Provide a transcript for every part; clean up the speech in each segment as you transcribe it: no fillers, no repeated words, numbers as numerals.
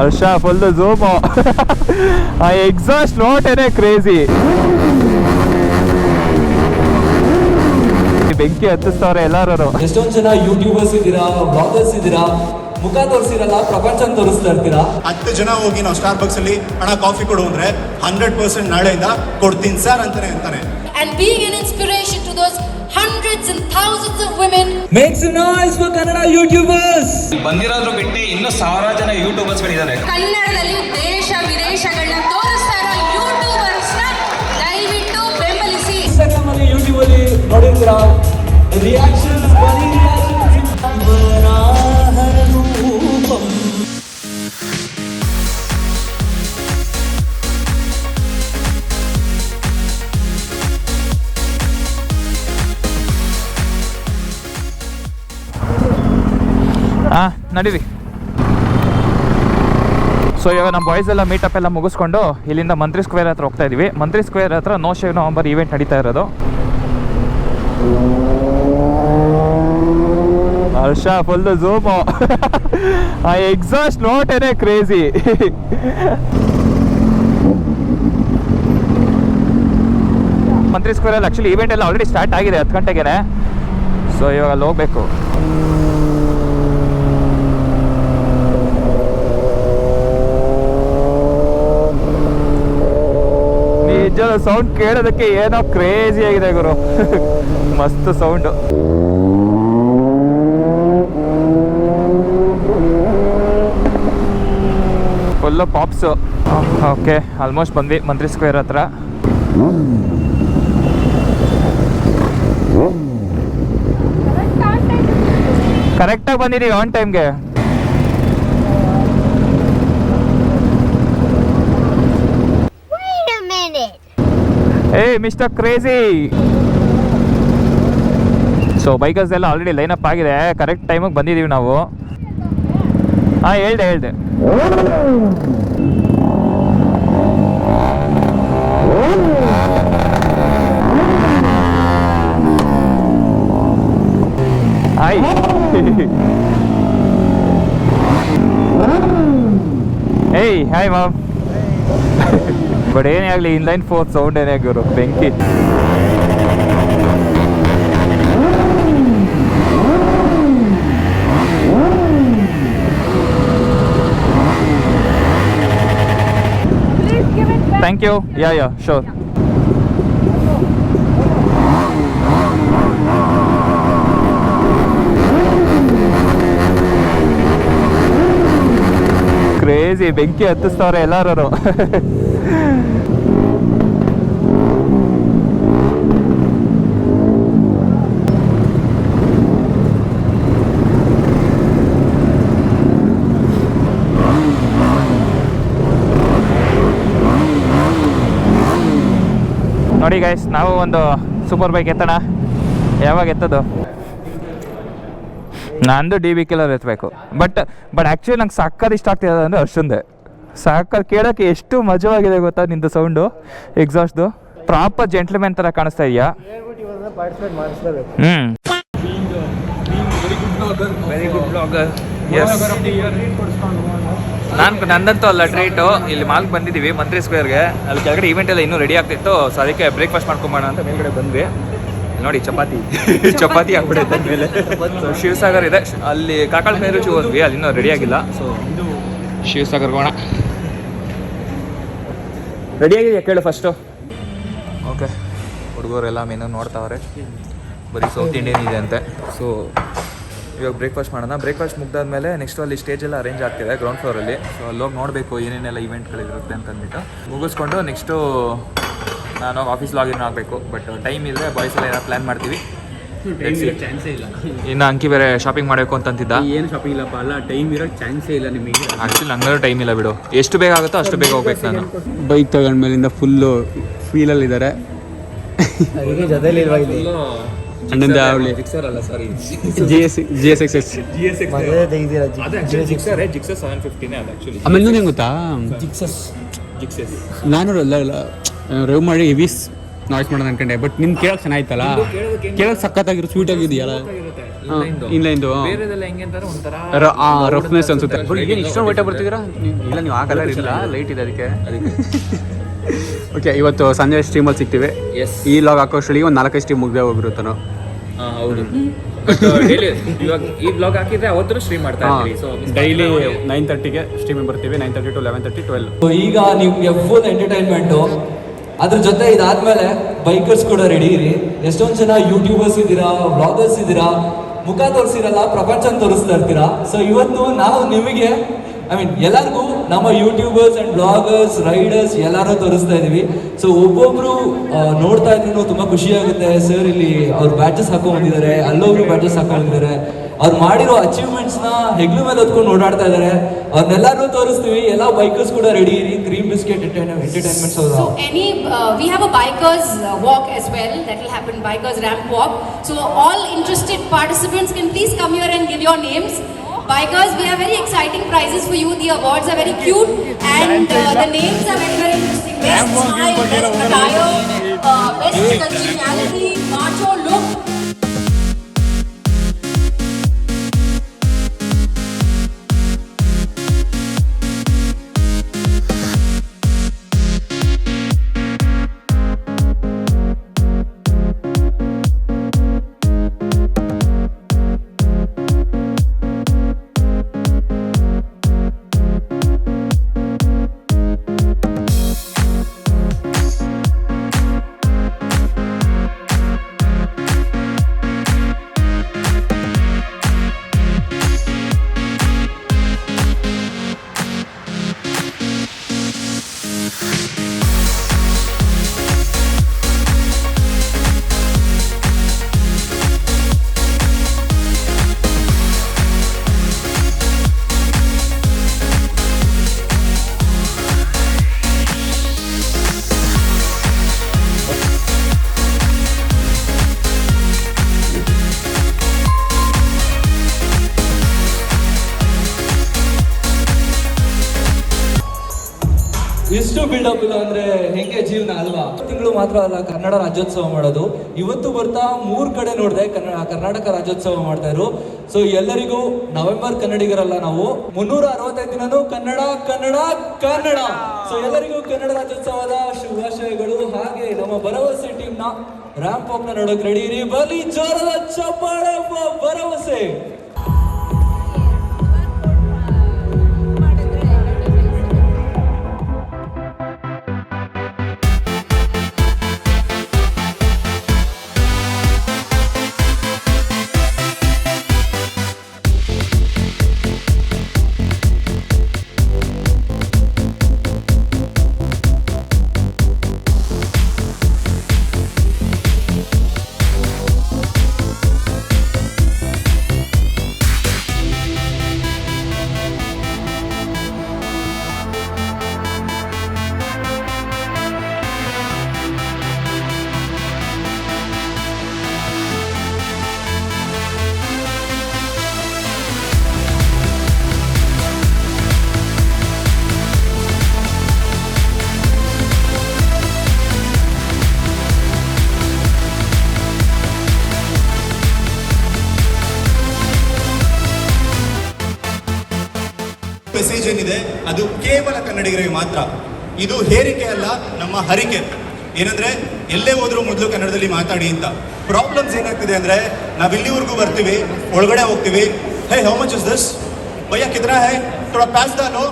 ಹರ್ಷ full zoom. ಆ exhaust ನೋಟೇನೆ crazy. ಬೆಂಕಿ ಹತ್ತಿಸ್ತವ್ರೆ ಎಲ್ಲಾರು. ಎಷ್ಟೊಂದು ಜನ ಯೂಟ್ಯೂಬರ್ಸ್ ಇದ್ದೀರಾ, ಬ್ಲಾಗರ್ಸ್ ಇದ್ದೀರಾ, ಮುಖ ತೋರಿಸಿರಲ್ಲ, ಪ್ರಪಂಚ ತೋರಿಸ್ತಾ ಇರ್ತೀರಾ. 10 ಜನ ಹೋಗಿ ನಾವು ಸ್ಟಾರ್ಬಕ್ಸ್ ಅಲ್ಲಿ ಅಣ್ಣ ಕಾಫಿ ಕೊಡು ಅಂದ್ರೆ 100% ನಾಳೆಯಿಂದ ಕೊಡ್ತೀನಿ ಸರ್ ಅಂತಾನೆ. And being an inspiration to those hundreds and thousands of women. Make some noise for Kannada YouTubers. ಬಂದಿರೋದ್ರ ಬಿಟ್ಟು ಇನ್ನೂ 1000 ಜನ ಯೂಟ್ಯೂಬರ್ಸ್ ಗಳಿದ್ದಾರೆ. ಕನ್ನಡದಲ್ಲಿ ದೇಶ ವಿದೇಶಗಳನ್ನ ತೋರಿಸ್ತಾ ಇರೋ ಯೂಟ್ಯೂಬರ್ಸ್ ನ ದಯವಿಟ್ಟು ಬೆಂಬಲಿಸಿ. Instagram ಅಲ್ಲಿ, YouTube ಅಲ್ಲಿ ನೋಡಿರ್ತೀರಾ ರಿಯಾಕ್ಷನ್ಸ್, ಫನಿ ರಿಯಾಕ್ಷನ್ಸ್. ನಡೀರಿ. ಸೊ ಇವಾಗ ನಮ್ಮ ಬಾಯ್ಸ್ ಎಲ್ಲ ಮೀಟಪ್ ಎಲ್ಲ ಮುಗಿಸ್ಕೊಂಡು ಇಲ್ಲಿಂದ ಮಂತ್ರಿ ಸ್ಕ್ವೇರ್ ಹತ್ರ ಹೋಗ್ತಾ ಇದೀವಿ. ಮಂತ್ರಿ ಸ್ಕ್ವೇರ್ ಹತ್ರ ನೋ ಶೇವ್ ನವಂಬರ್ ಈವೆಂಟ್ ನಡೀತಾ ಇರೋದು. ಹರ್ಷ ಫುಲ್ ಝೂಮು. ಆ ಎಕ್ಸಾಸ್ಟ್ ನೋಟೇನೆ ಕ್ರೇಜಿ. ಮಂತ್ರಿ ಸ್ಕ್ವೇರಲ್ಲಿ ಆ್ಯಕ್ಚುಲಿ ಈವೆಂಟ್ ಎಲ್ಲ ಆಲ್ರೆಡಿ ಸ್ಟಾರ್ಟ್ ಆಗಿದೆ 10 ಗಂಟೆಗೆ. ಸೊ ಇವಾಗ ಅಲ್ಲಿ ಹೋಗ್ಬೇಕು. ನಿಜ ಸೌಂಡ್ ಕೇಳೋದಕ್ಕೆ ಏನೋ ಕ್ರೇಜಿ ಆಗಿದೆ ಗುರು. ಮಸ್ತ್ ಸೌಂಡು. ಫುಲ್ಲು ಪಾಪ್ಸು. ಓಕೆ, ಆಲ್ಮೋಸ್ಟ್ ಬಂದ್ವಿ ಮಂತ್ರಿ ಸ್ಕ್ವೇರ್ ಹತ್ರ. ಕರೆಕ್ಟಾಗಿ ಬಂದಿದ್ದೀವಿ ಆನ್ ಟೈಮ್ಗೆ. ಏಯ್ ಮಿಸ್ಟರ್ ಕ್ರೇಜಿ. ಸೊ ಬೈಕರ್ಸ್ ಎಲ್ಲ ಆಲ್ರೆಡಿ ಲೈನಪ್ ಆಗಿದೆ. ಕರೆಕ್ಟ್ ಟೈಮಿಗೆ ಬಂದಿದ್ದೀವಿ ನಾವು. ಹಾಂ ಹೇಳ್ದೆ. ಹಾಯ್. ಏಯ್ ಹಾಯ್ ಮಾಮ್. ಬಟ್ ಏನೇ ಆಗಲಿ ಇನ್ಲೈನ್ 4 ಸೌಂಡ್ ಏನೇ ಗುರು, ಬೆಂಕಿ. Thank you. Yeah sure. Crazy, ಬೆಂಕಿ ಹತ್ತಿಸ್ತವ್ರೆ ಎಲ್ಲಾರು. ನೋಡಿ ಗೈಸ್, ನಾವು ಒಂದು ಸೂಪರ್ ಬೈಕ್ ಎತ್ತೋಣ. ಯಾವಾಗ ಎತ್ತೋದು? ನಂದು DB ಕಿಲ್ಲರ್ ಎತ್ತಬೇಕು. ಬಟ್ ಆ್ಯಕ್ಚುಲಿ ನಂಗೆ ಸಕ್ಕತ್ ಇಷ್ಟ ಆಗ್ತಿದೆ ಅಂದರೆ ಅಷ್ಟೊಂದೇ ಸಕ್ಕತ್. ಕೇಳೋಕ್ಕೆ ಎಷ್ಟು ಮಜವಾಗಿದೆ ಗೊತ್ತಾ ನಿಂದು ಸೌಂಡು, ಎಕ್ಸಾಸ್ಟ್ದು. ಪ್ರಾಪರ್ ಜೆಂಟ್ಲ್ಮ್ಯಾನ್ ಥರ ಕಾಣಿಸ್ತಾ ಇದೆಯಾ? Very good blogger. ಎಸ್, ನಂದಂತೂ ಅಲ್ಲ ಟ್ರೀಟು. ಇಲ್ಲಿ ಮಾಲ್ಗೆ ಬಂದಿದ್ದೀವಿ ಮಂತ್ರಿ ಸ್ಕ್ವೇರ್ಗೆ. ಅಲ್ಲಿ ಕೆಳಗಡೆ ಈವೆಂಟ್ ಎಲ್ಲ ಇನ್ನೂ ರೆಡಿ ಆಗ್ತಿತ್ತು. ಸೊ ಅದಕ್ಕೆ ಬ್ರೇಕ್ಫಾಸ್ಟ್ ಮಾಡ್ಕೊಂಬೋಣ ಅಂತ ಮೇಲ್ಗಡೆ ಬಂದ್ವಿ. ನೋಡಿ ಚಪಾತಿ ಆಗ್ಬಿಡುತ್ತೆ ಮೇಲೆ. ಸೊ ಶಿವಸಾಗರ್ ಇದೆ ಅಲ್ಲಿ, ಕಾಕಾಳ ಮೇರುಚಿ ಹೋದ್ವಿ, ಅಲ್ಲಿ ಇನ್ನೂ ರೆಡಿ ಆಗಿಲ್ಲ. ಸೊ ಶಿವಸಾಗರ್ ಹೋಗೋಣ. ರೆಡಿ ಆಗಿದೆಯಾ ಕೇಳು ಫಸ್ಟು? ಓಕೆ, ಹುಡುಗರೆಲ್ಲ ಮೆನು ನೋಡ್ತಾವ್ರೆ. ಬರೀ ಸೌತ್ ಇಂಡಿಯನ್ ಇದೆ ಅಂತೆ. ಸೊ ಇವಾಗ ಬ್ರೇಕ್ಫಾಸ್ಟ್ ಮಾಡೋಣ. ಬ್ರೇಕ್ಫಾಸ್ಟ್ ಮುಗ್ದಾದ್ಮೇಲೆ ನೆಕ್ಸ್ಟ್ ಅಲ್ಲಿ ಸ್ಟೇಜ್ ಎಲ್ಲ ಅರೇಂಜ್ ಆಗ್ತಿದೆ ಗ್ರೌಂಡ್ ಫ್ಲೋರಲ್ಲಿ. ಸೊ ಅಲ್ಲಿ ಹೋಗಿ ನೋಡಬೇಕು ಏನೇನೆಲ್ಲ ಇವೆಂಟ್ಗಳಿರುತ್ತೆ ಅಂತಂದ್ಬಿಟ್ಟು ಮುಗಿಸ್ಕೊಂಡು ನೆಕ್ಸ್ಟು ನಾನು ಆಫೀಸ್ ಲಾಗಿನ್ ಆಗಬೇಕು. ಬಟ್ ಟೈಮ್ ಇಲ್ಲದೆ ಬಾಯ್ಸ್ ಎಲ್ಲ ಏನೋ ಪ್ಲ್ಯಾನ್ ಮಾಡ್ತೀವಿ. ಚಾನ್ಸೇ ಇಲ್ಲ. ಇನ್ನು ಅಂಕಿ ಬೇರೆ ಶಾಪಿಂಗ್ ಮಾಡಬೇಕು ಅಂತಂತಿದ್ದ. ಏನು ಶಾಪಿಂಗ್ ಇಲ್ಲಪ್ಪ, ಅಲ್ಲ ಟೈಮ್ ಇರೋ ಚಾನ್ಸೇ ಇಲ್ಲ ನಿಮಗೆ. ಆ್ಯಕ್ಚುಲಿ ನಂಗೂ ಟೈಮ್ ಇಲ್ಲ ಬಿಡು. ಎಷ್ಟು ಬೇಗ ಆಗುತ್ತೋ ಅಷ್ಟು ಬೇಗ ಹೋಗ್ಬೇಕು ನಾನು. ಬೈಕ್ ತಗೊಂಡ್ಮೇಲಿಂದ ಫುಲ್ಲು ಫೀಲಲ್ಲಿದ್ದಾರೆ. ಜೊತೆಲಿ ಅಣ್ಣಂದ ಅವಳಿ ಜಿಕ್ಸರ್ ಅಲ್ಲ, ಸಾರಿ, GSX ಜಿಕ್ಸರ್ 750 ಅದು ಆ್ಯಕ್ಚುಲಿ. ಆಮೇಲೆ ಏನು ಗೊತ್ತಾ, ಜಿಕ್ಸಸ್ ನಾನು ರೇವ್ ಮಾಡಿ ಹೆವಿ ನಾಯ್ಸ್ ಮಾಡೋದು ಅನ್ಕೊಂಡೆ ಬಟ್ ನಿನ್ ಕೇಳಕ್ ಚೆನ್ನಾಗಿತ್ತಲ್ಲ ಕೇಳಕ್ ಸಖತ್ತಾಗಿರೋ ಸ್ವೀಟ್ ಆಗಿದೆಯಲ್ಲ ಇನ್ಲೈನ್ದು ಬೇರೆದೆಲ್ಲ ಹೆಂಗೆ ಅಂತಾರೆ ಒಂಥರ ರಫ್ನೆಸ್ ಅನ್ಸುತ್ತೆ ಏನು ಇಷ್ಟೊಂದು ವೈಟ ಬರ್ತಿದ್ದೀರಾ ಇಲ್ಲ ನೀವು ಆ ಕಲರ್ ಇಲ್ಲ ಲೈಟ್ ಇದೆ ಅದಕ್ಕೆ ಓಕೆ ಇವತ್ತು ಸಂಜೆ ಸ್ಟ್ರೀಮಲ್ಲಿ ಸಿಗ್ತೀವಿ ಎಸ್ ಈ ಲಾಗ್ ಹಾಕೋಷ್ಟೊಳಗೆ ಒಂದು 4-5 ಸ್ಟ್ರೀಮ್ ಮುಗ್ದೇ ಹೋಗಿರುತ್ತಾನೋ ಹಾಂ ಹೌದು ಡೈಲಿ ಇವಾಗ ಈ ಬ್ಲಾಗ್ ಹಾಕಿದ್ರೆ ಅವತ್ತು ಸ್ಟ್ರೀಮ್ ಮಾಡ್ತಾ ಇರ್ತೀವಿ ಸೊ ಡೈಲಿ 9:30ಗೆ ಸ್ಟ್ರೀಮಿಂಗ್ ಬರ್ತೀವಿ 9:30 to 11:30 12 ಈಗ ನಿಮ್ಗೆ ಫುಲ್ ಎಂಟರ್ಟೈನ್ಮೆಂಟು ಅದ್ರ ಜೊತೆ ಇದಾದ್ಮೇಲೆ ಬೈಕರ್ಸ್ ಕೂಡ ರೆಡಿ ಇರಿ. ಎಷ್ಟೊಂದು ಜನ ಯೂಟ್ಯೂಬರ್ಸ್ ಇದ್ದೀರಾ, ವ್ಲಾಗರ್ಸ್ ಇದ್ದೀರಾ, ಮುಖ ತೋರಿಸಿರಲ್ಲ, ಪ್ರಪಂಚ ತೋರಿಸ್ತಾ ಇರ್ತೀರಾ. ಸೊ ಇವತ್ತು ನಾವು ನಿಮಗೆ ಎಲ್ಲರಿಗೂ ನಮ್ಮ ಯೂಟ್ಯೂಬರ್ಸ್ ಅಂಡ್ ಬ್ಲಾಗರ್ಸ್ ರೈಡರ್ಸ್ ಎಲ್ಲರೂ ತೋರಿಸ್ತಾ ಇದೀವಿ. ಸೊ ಒಬ್ಬೊಬ್ರು ನೋಡ್ತಾ ಇದ್ರು ತುಂಬಾ ಖುಷಿ ಆಗುತ್ತೆ. ಸರ್ ಇಲ್ಲಿ ಅವ್ರು ಬ್ಯಾಚಸ್ ಹಾಕೊಂಡ್ ಬಂದಿದ್ದಾರೆ, ಅಲ್ಲೊಬ್ರು ಬ್ಯಾಚಸ್ ಹಾಕೊಂಡಿದ್ದಾರೆ, ಅವ್ರು ಮಾಡಿರೋ ಅಚೀವ್ಮೆಂಟ್ಸ್ ನ ಹೆಗ್ಲು ಮೇಲೆ ಹೊತ್ಕೊಂಡು ಓಡಾಡ್ತಾ ಇದ್ದಾರೆ. ಅವ್ರನ್ನೆಲ್ಲರೂ ತೋರಿಸ್ತೀವಿ. ಎಲ್ಲ ಬೈಕರ್ಸ್ ಕೂಡ ರೆಡಿ ಇರಿ. ಕ್ರೀಮ್ ಬಿಸ್ಕೆಟ್ ಎಂಟರ್ಟೈನ್ಮೆಂಟ್ಸ್ ಅವರು. So we have a bikers walk as well that will happen, bikers ramp walk. So all interested participants can please come here and give your names. Bikers, we have very exciting prizes for you. The awards are very cute and the names are very very interesting. Best smile, best attire, best congeniality, macho look. ಎಷ್ಟು build up ಇಲ್ಲ ಅಂದ್ರೆ ಹೆಂಗೆ ಜೀವನ ಅಲ್ವಾ. ತಿಂಗಳು ಮಾತ್ರ ಅಲ್ಲ ಕನ್ನಡ ರಾಜ್ಯೋತ್ಸವ ಮಾಡೋದು. ಇವತ್ತು ಬರ್ತಾ 3 ಕಡೆ ನೋಡಿದೆ ಕರ್ನಾಟಕ ರಾಜ್ಯೋತ್ಸವ ಮಾಡ್ತಾ ಇದ್ರು. ಸೊ ಎಲ್ಲರಿಗೂ ನವೆಂಬರ್ ಕನ್ನಡಿಗರಲ್ಲ ನಾವು 365 ದಿನನೂ ಕನ್ನಡ ಕನ್ನಡ ಕನ್ನಡ. ಸೊ ಎಲ್ಲರಿಗೂ ಕನ್ನಡ ರಾಜ್ಯೋತ್ಸವದ ಶುಭಾಶಯಗಳು. ಹಾಗೆ ನಮ್ಮ ಭರವಸೆ ಟೀಮ್ ನ ರ್ಯಾಂಪ್ ವಾಕ್ ನ ನೋಡಕ್ ರೆಡಿ ಇರಿ. ಬಲಿ ಜೋರದ ಚಪ್ಪಾಳೆ ಭರವಸೆ. ಮೆಸೇಜ್ ಏನಿದೆ ಅದು ಕೇವಲ ಕನ್ನಡಿಗರಿಗೆ ಮಾತ್ರ. ಇದು ಹೇರಿಕೆ ಅಲ್ಲ, ನಮ್ಮ ಹರಿಕೆ. ಏನಂದ್ರೆ ಎಲ್ಲೇ ಹೋದ್ರೂ ಮೊದಲು ಕನ್ನಡದಲ್ಲಿ ಮಾತಾಡಿ ಅಂತ. ಪ್ರಾಬ್ಲಮ್ಸ್ ಏನಾಗ್ತಿದೆ ಅಂದ್ರೆ ನಾವಿಲ್ಲಿವರೆಗೂ ಬರ್ತೀವಿ, ಒಳಗಡೆ ಹೋಗ್ತೀವಿ, hey how much is this, ಭಯ್ಯ ಕಿತ್ರಾ ಹೈ, ಥೋಡಾ ಪ್ಯಾಸ್ ದಾಲೋ.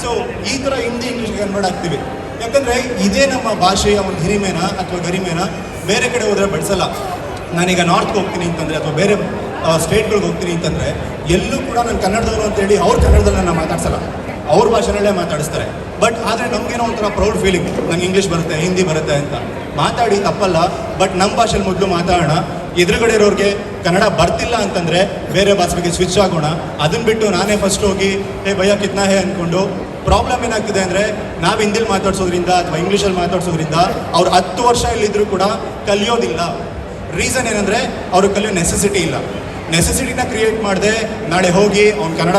ಸೊ ಈ ಥರ ಹಿಂದಿ ಇಂಗ್ಲೀಷ್ಗೆ ಕನ್ವರ್ಟ್ ಆಗ್ತೀವಿ. ಯಾಕಂದ್ರೆ ಇದೇ ನಮ್ಮ ಭಾಷೆಯ ಒಂದು ಹಿರಿಮೆನ ಅಥವಾ ಗರಿಮೆನ ಬೇರೆ ಕಡೆ ಹೋದ್ರೆ ಬಳಸಲ್ಲ. ನಾನೀಗ ನಾರ್ತ್ಗೆ ಹೋಗ್ತೀನಿ ಅಂತಂದರೆ ಅಥವಾ ಬೇರೆ ಸ್ಟೇಟ್ಗಳಿಗೆ ಹೋಗ್ತೀನಿ ಅಂತಂದರೆ ಎಲ್ಲೂ ಕೂಡ ನಾನು ಕನ್ನಡದವರು ಅಂತೇಳಿ ಅವ್ರ ಕನ್ನಡದಲ್ಲಿ ನಾನು ಮಾತಾಡ್ಸಲ್ಲ, ಅವ್ರ ಭಾಷೆನಲ್ಲೇ ಮಾತಾಡಿಸ್ತಾರೆ. ಬಟ್ ಆದರೆ ನಮಗೇನೋ ಒಂಥರ ಪ್ರೌಡ್ ಫೀಲಿಂಗ್, ನಂಗೆ ಇಂಗ್ಲೀಷ್ ಬರುತ್ತೆ, ಹಿಂದಿ ಬರುತ್ತೆ ಅಂತ. ಮಾತಾಡಿ ತಪ್ಪಲ್ಲ, ಬಟ್ ನಮ್ಮ ಭಾಷೆಲಿ ಮೊದಲು ಮಾತಾಡೋಣ. ಎದುರುಗಡೆ ಇರೋರಿಗೆ ಕನ್ನಡ ಬರ್ತಿಲ್ಲ ಅಂತಂದರೆ ಬೇರೆ ಭಾಷೆಗೆ ಸ್ವಿಚ್ ಆಗೋಣ. ಅದನ್ನು ಬಿಟ್ಟು ನಾನೇ ಫಸ್ಟ್ ಹೋಗಿ ಹೇ ಭಯ್ಯ ಕಿತ್ನಾ ಹೇ ಅಂದ್ಕೊಂಡು ಪ್ರಾಬ್ಲಮ್ ಏನಾಗ್ತಿದೆ ಅಂದರೆ ನಾವು ಹಿಂದಿಲಿ ಮಾತಾಡ್ಸೋದ್ರಿಂದ ಅಥವಾ ಇಂಗ್ಲೀಷಲ್ಲಿ ಮಾತಾಡ್ಸೋದ್ರಿಂದ ಅವ್ರು 10 ವರ್ಷ ಇಲ್ಲಿದ್ದರೂ ಕೂಡ ಕಲಿಯೋದಿಲ್ಲ. ರೀಸನ್ ಏನಂದರೆ ಅವ್ರಿಗೆ ಕಲಿಯೋ ನೆಸೆಸಿಟಿ ಇಲ್ಲ. ನೆಸೆಸಿಟಿನ ಕ್ರಿಯೇಟ್ ಮಾಡದೆ ನಾಳೆ ಹೋಗಿ ಅವ್ನು ಕನ್ನಡ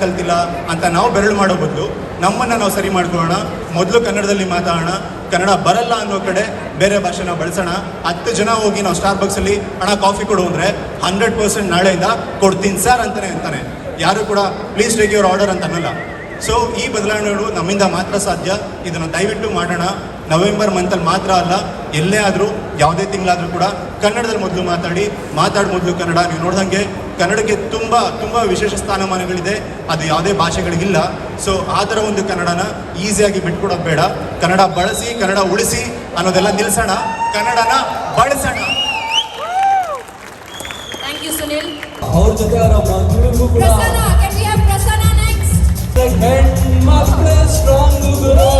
ಕಲ್ತಿಲ್ಲ ಅಂತ ನಾವು ಬೆರಳು ಮಾಡೋ ಬದಲು ನಮ್ಮನ್ನು ನಾವು ಸರಿ ಮಾಡ್ಕೊಳ್ಳೋಣ. ಮೊದಲು ಕನ್ನಡದಲ್ಲಿ ಮಾತಾಡೋಣ, ಕನ್ನಡ ಬರಲ್ಲ ಅನ್ನೋ ಕಡೆ ಬೇರೆ ಭಾಷೆನ ಬಳಸೋಣ. 10 ಜನ ಹೋಗಿ ನಾವು ಸ್ಟಾರ್ಬಕ್ಸಲ್ಲಿ ಅಣ್ಣ ಕಾಫಿ ಕೊಡು ಅಂದರೆ 100% ನಾಳೆಯಿಂದ ಕೊಡ್ತೀನಿ ಸರ್ ಅಂತಾನೆ. ಯಾರು ಕೂಡ ಪ್ಲೀಸ್ ಟೇಕ್ ಯುವರ್ ಆರ್ಡರ್ ಅಂತ ಅನ್ನಲ್ಲ. ಸೊ ಈ ಬದಲಾವಣೆಗಳು ನಮ್ಮಿಂದ ಮಾತ್ರ ಸಾಧ್ಯ. ಇದನ್ನು ದಯವಿಟ್ಟು ಮಾಡೋಣ. ನವೆಂಬರ್ ಮಂತಲ್ಲಿ ಮಾತ್ರ ಅಲ್ಲ, ಎಲ್ಲೇ ಆದರೂ ಯಾವುದೇ ತಿಂಗಳಾದರೂ ಕೂಡ ಕನ್ನಡದಲ್ಲಿ ಮೊದಲು ಮಾತಾಡಿ ಮೊದಲು ಕನ್ನಡ. ನೀವು ನೋಡ್ದಂಗೆ ಕನ್ನಡಕ್ಕೆ ತುಂಬ ತುಂಬ ವಿಶೇಷ ಸ್ಥಾನಮಾನಗಳಿದೆ, ಅದು ಯಾವುದೇ ಭಾಷೆಗಳಿಗಿಲ್ಲ. ಸೊ ಆ ಥರ ಒಂದು ಕನ್ನಡನ ಈಸಿಯಾಗಿ ಬಿಟ್ಕೊಡೋದು ಬೇಡ. ಕನ್ನಡ ಬಳಸಿ, ಕನ್ನಡ ಉಳಿಸಿ ಅನ್ನೋದೆಲ್ಲ ನಿಲ್ಲಿಸೋಣ, ಕನ್ನಡನ ಬಳಸೋಣ. Thank you, Sunil. ಅವ್ರ ಜೊತೆ ಅವರ ಮಕ್ಕಳಿಗೂ ಕೂಡ Prasanna, can we have Prasanna next? ಹೆಣ್ಮಕ್ಳೇ strong Guru.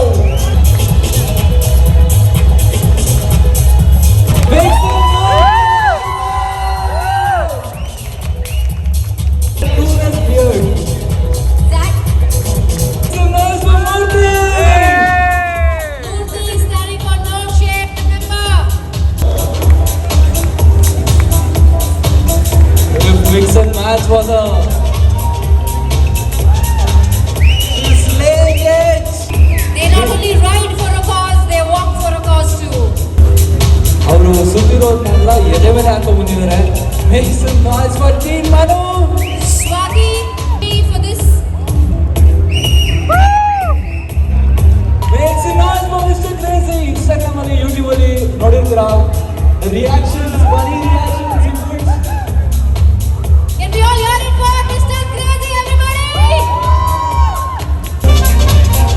Zach. Murthy is standing for no shade, remember. If mix and match was a slaying it. They not only ride for a cause, they walk for a cause too. ಅವರು ಸುತ್ತಿರೋದನ್ನೆಲ್ಲ ಎದೆ ಮೇಲೆ ಹಾಕೋ ಬಂದಿದ್ದಾರೆ. Make some noise for Team Manu. Swati, for this. Make some noise for Mr. Crazy. Instagram ಅಲ್ಲಿ YouTube ಅಲ್ಲಿ ನೋಡಿರ್ತೀರಾ reactions, funny reactions, inputs. Can we all hear it for Mr. Crazy, everybody?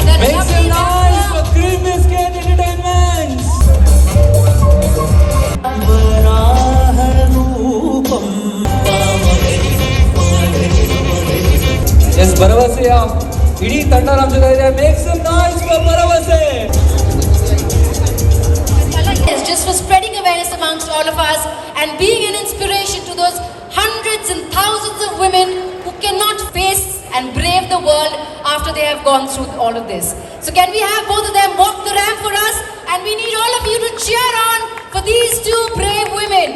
The Make some lovely noise dancer. for Cream Biscuit Entertainment. Yes, ಭರವಸೆಯ ಇಡೀ ತಂಡ ನಮ್ಮ ಜೊತೆ ಇದೆ. Make some noise for ಭರವಸೆ. Yes, just for spreading awareness amongst all of us and being an inspiration to those hundreds and thousands of women who cannot face and brave the world after they have gone through all of this. So can we have both of them walk the ramp for us, and we need all of you to cheer on for these two brave women.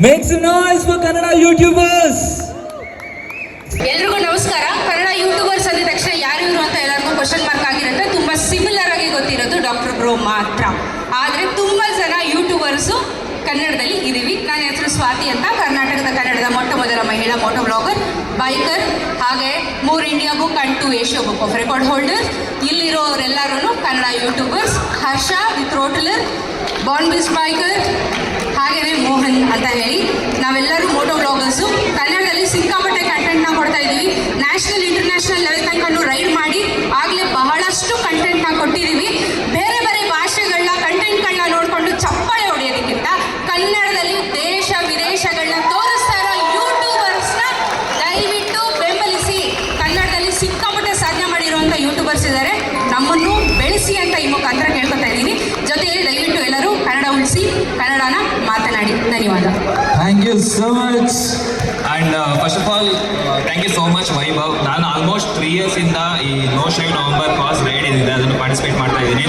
Make some noise for Kannada YouTubers. ಎಲ್ರಿಗೂ ನಮಸ್ಕಾರ. Kannada YouTubers ಅಂದ ತಕ್ಷಣ ಯಾರು ಇವರು ಅಂತ ಎಲ್ಲರಿಗೂ question mark ಆಗಿರುತ್ತೆ. ತುಂಬ ಸಿಮಿಲರ್ ಆಗಿ ಗೊತ್ತಿರೋದು ಡಾಕ್ಟರ್ ಬ್ರೋ ಮಾತ್ರ. ಆದರೆ ತುಂಬ ಜನ ಯೂಟ್ಯೂಬರ್ಸು ಕನ್ನಡದಲ್ಲಿ ಇದ್ದೀವಿ. ನನ್ನ ಹೆಸರು ಸ್ವಾತಿ ಅಂತ, ಕರ್ನಾಟಕದ ಮೊಟ್ಟ ಮೊದಲ ಮಹಿಳಾ ಮೋಟೋ ಬ್ಲಾಗರ್, ಬೈಕರ್, ಹಾಗೆ 3 India book and 2 Asia book of record holder. ಇಲ್ಲಿರೋರೆಲ್ಲರೂ ಕನ್ನಡ ಯೂಟ್ಯೂಬರ್ಸ್. ಹರ್ಷ ವಿತ್ ರೋಟಲರ್, ಬಾರ್ನ್ ಬಿಸ್ ಬೈಕರ್, ಹಾಗೆಯೇ ಮೋಹನ್ ಅಂತ ಹೇಳಿ ನಾವೆಲ್ಲರೂ ಮೋಟೋ ಬ್ಲಾಗರ್ಸು. ಕನ್ನಡದಲ್ಲಿ ಸಿಕ್ಕಾಪಟ್ಟೆ ಕಂಟೆಂಟ್ನ ಕೊಡ್ತಾ ಇದ್ದೀವಿ. ನ್ಯಾಷನಲ್ ಇಂಟರ್ನ್ಯಾಷನಲ್ ಲೆವೆಲ್ ತನಕ ರೈಡ್ ಮಾಡಿ ಆಗಲೇ ಬಹಳಷ್ಟು ಕಂಟೆಂಟ್ನ ಕೊಟ್ಟಿದ್ದೀವಿ. ಬೇರೆ ಬೇರೆ ಭಾಷೆಗಳನ್ನ ಕಂಟೆಂಟ್ಗಳನ್ನ ನೋಡಿಕೊಂಡು ಚಪ್ಪಾಳೆ ಹೊಡೆಯೋದಕ್ಕಿಂತ ಕನ್ನಡದಲ್ಲಿ ದೇಶ ವಿದೇಶಗಳನ್ನ ತೋರಿಸ್ತಾ ಇರೋ ಯೂಟ್ಯೂಬರ್ಸ್ನ ದಯವಿಟ್ಟು ಬೆಂಬಲಿಸಿ. ಕನ್ನಡದಲ್ಲಿ ಸಿಕ್ಕಾಪಟ್ಟೆ ಸಾಧನೆ ಮಾಡಿರುವಂಥ ಯೂಟ್ಯೂಬರ್ಸ್ ಇದ್ದಾರೆ, ನಮ್ಮನ್ನು ಬೆಳೆಸಿ ಅಂತ ಈ ಮುಖಾಂತರ ಕೇಳ್ಕೊತಾ ಇದ್ದೀನಿ. ಜೊತೆಯಲ್ಲಿ ದಯವಿಟ್ಟು ಎಲ್ಲರೂ ಕನ್ನಡ ಉಳಿಸಿ, ಕನ್ನಡನ ಮಾತನಾಡಿ. ಧನ್ಯವಾದ. Thank you so much. And first of all thank you so much Vaibhav. ನಾನು ಆಲ್ಮೋಸ್ಟ್ 3 ಇಯರ್ಸಿಂದ ಈ no shave November cause ride ಏನಿದೆ ಅದನ್ನು ಪಾರ್ಟಿಸಿಪೇಟ್ ಮಾಡ್ತಾ ಇದ್ದೀನಿ.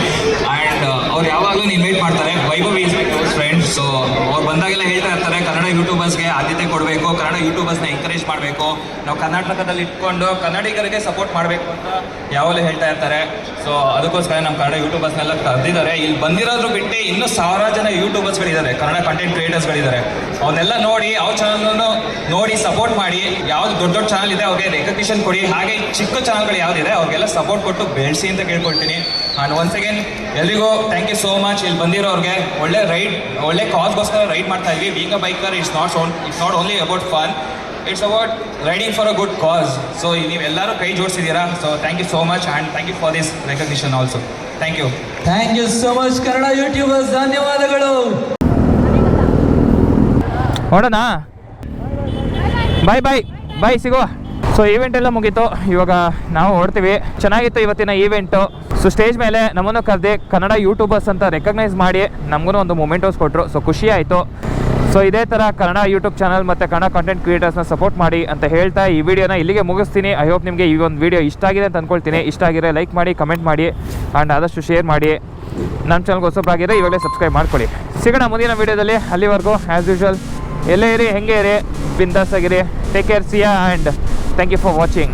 ಆ್ಯಂಡ್ ಅವ್ರು ಯಾವಾಗಲೂ ಇನ್ವೈಟ್ ಮಾಡ್ತಾರೆ. Vaibhav is my close friend. So ಅವ್ರು ಬಂದಾಗೆಲ್ಲ ಹೇಳ್ತಾ ಇರ್ತಾರೆ ಕನ್ನಡ ಯೂಟ್ಯೂಬರ್ಸ್ಗೆ ಆದ್ಯತೆ ಕೊಡಬೇಕು, ಕನ್ನಡ ಯೂಟ್ಯೂಬರ್ಸ್ನ ಎಂಕರೇಜ್ ಮಾಡಬೇಕು, ನಾವು ಕರ್ನಾಟಕದಲ್ಲಿ ಇಟ್ಕೊಂಡು ಕನ್ನಡಿಗರಿಗೆ ಸಪೋರ್ಟ್ ಮಾಡಬೇಕು ಅಂತ ಯಾವಾಗಲೂ ಹೇಳ್ತಾ ಇರ್ತಾರೆ. ಸೊ ಅದಕ್ಕೋಸ್ಕರ ನಮ್ಮ ಕನ್ನಡ ಯೂಟ್ಯೂಬರ್ಸ್ನೆಲ್ಲ ಕರೆದಿದ್ದಾರೆ. ಇಲ್ಲಿ ಬಂದಿರೋದ್ರು ಬಿಟ್ಟು ಇನ್ನೂ 1000 ಜನ ಯೂಟ್ಯೂಬರ್ಸ್ಗಳಿದ್ದಾರೆ, ಕನ್ನಡ ಕಂಟೆಂಟ್ ಕ್ರಿಯೇಟರ್ಸ್ಗಳಿದ್ದಾರೆ. ಅವನ್ನೆಲ್ಲ ನೋಡಿ ಅವ್ರ ಚಾನಲ್ನೂ ನೋಡಿ ಸಪೋರ್ಟ್ ಮಾಡಿ. ಯಾವ್ದು ದೊಡ್ಡ ದೊಡ್ಡ ಚಾನಲ್ ಇದೆ ಅವ್ರಿಗೆ ರೆಕಗ್ನಿಷನ್ ಕೊಡಿ. ಹಾಗೆ ಚಿಕ್ಕ ಚಾನಲ್ಗಳು ಯಾವುದಿದೆ ಅವ್ರಿಗೆಲ್ಲ ಸಪೋರ್ಟ್ ಕೊಟ್ಟು ಬೆಳೆಸಿ ಅಂತ ಕೇಳ್ಕೊಳ್ತೀನಿ. ಆ್ಯಂಡ್ ಒನ್ಸ್ ಅಗೇನ್ ಎಲ್ರಿಗೂ ಥ್ಯಾಂಕ್ ಯು ಸೋ ಮಚ್. ಇಲ್ಲಿ ಬಂದಿರೋರಿಗೆ ಒಳ್ಳೆ ಕಾಸ್ಗೋಸ್ಕರ ರೈಡ್ ಮಾಡ್ತಾ ಇದ್ವಿ. Being a biker it's not only about fun, it's about riding for a good cause. So ನೀವೆಲ್ಲರೂ ಕೈ ಜೋಡಿಸಿದ್ದೀರಾ. So thank you so much and thank you for this recognition also. Thank you. Thank you so much Kannada YouTubers. ಧನ್ಯವಾದಗಳು. ನೋಡೋಣ. ಬಾಯ್ ಸಿಗುವ. So event ಎಲ್ಲ ಮುಗೀತು, ಇವಾಗ ನಾವು ಹೊಡ್ತೀವಿ. ಚೆನ್ನಾಗಿತ್ತು ಇವತ್ತಿನ ಈವೆಂಟು. ಸೊ ಸ್ಟೇಜ್ ಮೇಲೆ ನಮ್ಮನ್ನು ಕರೆದು ಕನ್ನಡ ಯೂಟ್ಯೂಬರ್ಸ್ ಅಂತ ರೆಕಗ್ನೈಸ್ ಮಾಡಿ ನಮಗೂ ಒಂದು ಮೊಮೆಂಟೋಸ್ ಕೊಟ್ಟರು. ಸೊ ಖುಷಿ ಆಯಿತು. ಸೊ ಇದೇ ಥರ ಕನ್ನಡ ಯೂಟ್ಯೂಬ್ ಚಾನಲ್ ಮತ್ತು ಕನ್ನಡ ಕಂಟೆಂಟ್ ಕ್ರಿಯೇಟರ್ಸ್ನ ಸಪೋರ್ಟ್ ಮಾಡಿ ಅಂತ ಹೇಳ್ತಾ ಈ ವಿಡಿಯೋನ ಇಲ್ಲಿಗೆ ಮುಗಿಸ್ತೀನಿ. ಐ ಹೋಪ್ ನಿಮಗೆ ಈ ಒಂದು ವಿಡಿಯೋ ಇಷ್ಟ ಆಗಿದೆ ಅಂತ ಅಂದ್ಕೊಳ್ತೀನಿ. ಇಷ್ಟ ಆಗಿರೋ ಲೈಕ್ ಮಾಡಿ, ಕಮೆಂಟ್ ಮಾಡಿ ಆ್ಯಂಡ್ ಆದಷ್ಟು ಶೇರ್ ಮಾಡಿ. ನಮ್ಮ ಚಾನಲ್ಗೆ ಹೊಸಬರಾಗಿದ್ದರೆ ಇವಾಗಲೇ ಸಬ್ಸ್ಕ್ರೈಬ್ ಮಾಡ್ಕೊಳ್ಳಿ. ಸಿಗೋಣ ಮುಂದಿನ ವೀಡಿಯೋದಲ್ಲಿ. ಅಲ್ಲಿವರೆಗೂ ಆ್ಯಸ್ ಯೂಶುವಲ್ ಎಲ್ಲೇ ಇರಿ, ಹೆಂಗೆ ಇರಿ, ಬಿಂದಾಸ್ ಆಗಿರಿ. Take care, see ya and thank you for watching.